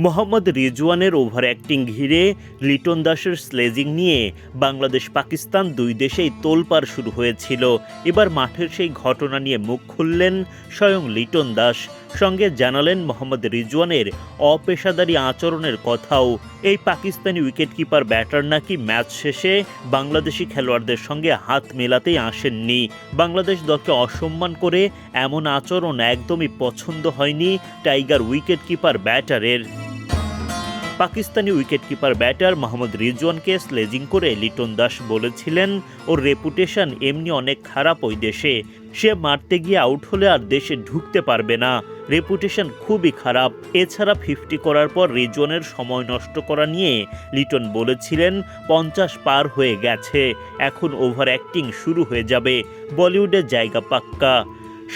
Mohammad রিজওয়ানের over acting ঘিরে লিটন দাসের sledging নিয়ে বাংলাদেশ পাকিস্তান দুই দেশেই তোলপাড় শুরু হয়েছিল। এবার মাঠের সেই ঘটনা নিয়ে মুখ খুললেন স্বয়ং লিটন দাস, সঙ্গে জানালেন মোহাম্মদ রিজওয়ানের অপেশাদারী আচরণের কথাও। এই পাকিস্তানি উইকেটকিপার ব্যাটার নাকি ম্যাচ শেষে বাংলাদেশি খেলোয়াড়দের সঙ্গে হাত মেলাতেই আসেননি। বাংলাদেশ দলকে অসম্মান করে এমন আচরণ একদমই পছন্দ হয়নি টাইগার উইকেটকিপার ব্যাটারের। পাকিস্তানি উইকেটকিপার ব্যাটার মোহাম্মদ রিজওয়ানকে স্লেজিং করে লিটন দাস বলেছিলেন, ওর রেপুটেশন এমনি অনেক খারাপ ওই দেশে, সে মারতে গিয়ে আউট হলে আর দেশে ঢুকতে পারবে না, রেপুটেশন খুবই খারাপ। এছাড়া 50 করার পর রিজওয়ানের সময় নষ্ট করা নিয়ে লিটন বলেছিলেন 50 পার হয়ে গেছে, এখন ওভার অ্যাক্টিং শুরু হয়ে যাবে, বলিউডের জায়গা পাক্কা।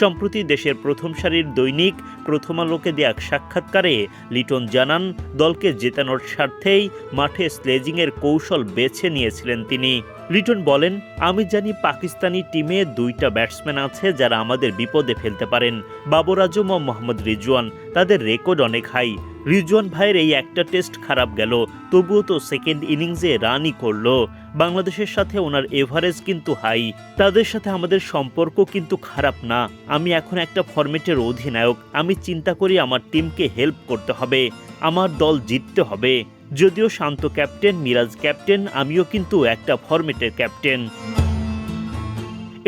সম্প্রতি দেশের প্রথম সারির দৈনিক প্রথম আলোকে দেয়া এক সাক্ষাৎকারে লিটন জানান, দলকে জেতানোর স্বার্থেই মাঠে স্লেজিংয়ের কৌশল বেছে নিয়েছিলেন তিনি। লিটন বলেন, আমি জানি পাকিস্তানি টিমে দুইটা ব্যাটসম্যান আছে যারা আমাদের বিপদে ফেলতে পারেন, বাবর আজম ও মোহাম্মদ রিজওয়ান। তাদের রেকর্ড অনেক হাই। রিজওয়ান ভাইয়ের এই একটা টেস্ট খারাপ গেল, তবুও তো সেকেন্ড ইনিংসে রানই করলো। বাংলাদেশের সাথে ওনার এভারেজ কিন্তু হাই, তাদের সাথে আমাদের সম্পর্ক কিন্তু খারাপ না। আমি এখন একটা ফরম্যাটের অধিনায়ক, আমি চিন্তা করি আমার টিমকে হেল্প করতে হবে, আমার দল জিততে হবে। যদিও শান্ত ক্যাপ্টেন, মিরাজ ক্যাপ্টেন, আমিও কিন্তু একটা ফরম্যাটের ক্যাপ্টেন।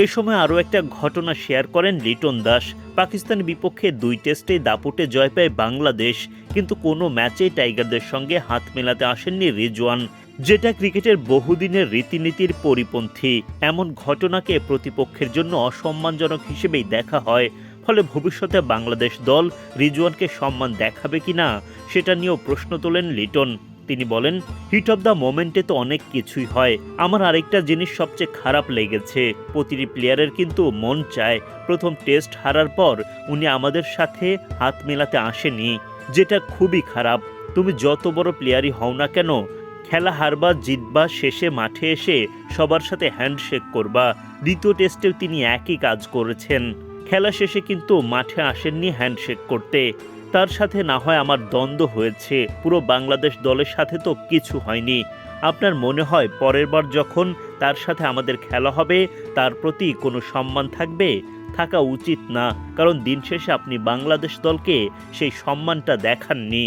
এ সময় আরও একটা ঘটনা শেয়ার করেন লিটন দাস। পাকিস্তানের বিপক্ষে 2 টেস্টে দাপুটে জয় পায় বাংলাদেশ, কিন্তু কোনো ম্যাচেই টাইগারদের সঙ্গে হাত মেলাতে আসেননি রিজওয়ান, যেটা ক্রিকেটের বহুদিনের রীতিনীতির পরিপন্থী। এমন ঘটনাকে প্রতিপক্ষের জন্য অসম্মানজনক হিসেবেই দেখা হয়। ফলে ভবিষ্যতে বাংলাদেশ দল রিজওয়ানকে সম্মান দেখাবে কিনা সেটা নিয়েও প্রশ্ন তোলেন লিটন। তিনি বলেন, হিট অব দ্য মোমেন্টে তো অনেক কিছুই হয়। আমার আরেকটা জিনিস সবচেয়ে খারাপ লেগেছে, প্রতিটি প্লেয়ারের কিন্তু মন চায় প্রথম টেস্ট হারার পর উনি আমাদের সাথে হাত মেলাতে আসেনি, যেটা খুবই খারাপ। তুমি যত বড় প্লেয়ারই হও না কেন, খেলা হারবা জিতবা, শেষে মাঠে এসে সবার সাথে হ্যান্ডশেক করবা। দ্বিতীয় টেস্টেও তিনি একই কাজ করেছেন, খেলা শেষে কিন্তু মাঠে আসেননি হ্যান্ডশেক করতে। তার সাথে না হয় আমার দ্বন্দ্ব হয়েছে, পুরো বাংলাদেশ দলের সাথে তো কিছু হয়নি। আপনার মনে হয় পরের বার যখন তার সাথে আমাদের খেলা হবে তার প্রতি কোনো সম্মান থাকবে? থাকা উচিত না, কারণ দিন শেষে আপনি বাংলাদেশ দলকে সেই সম্মানটা দেখাননি।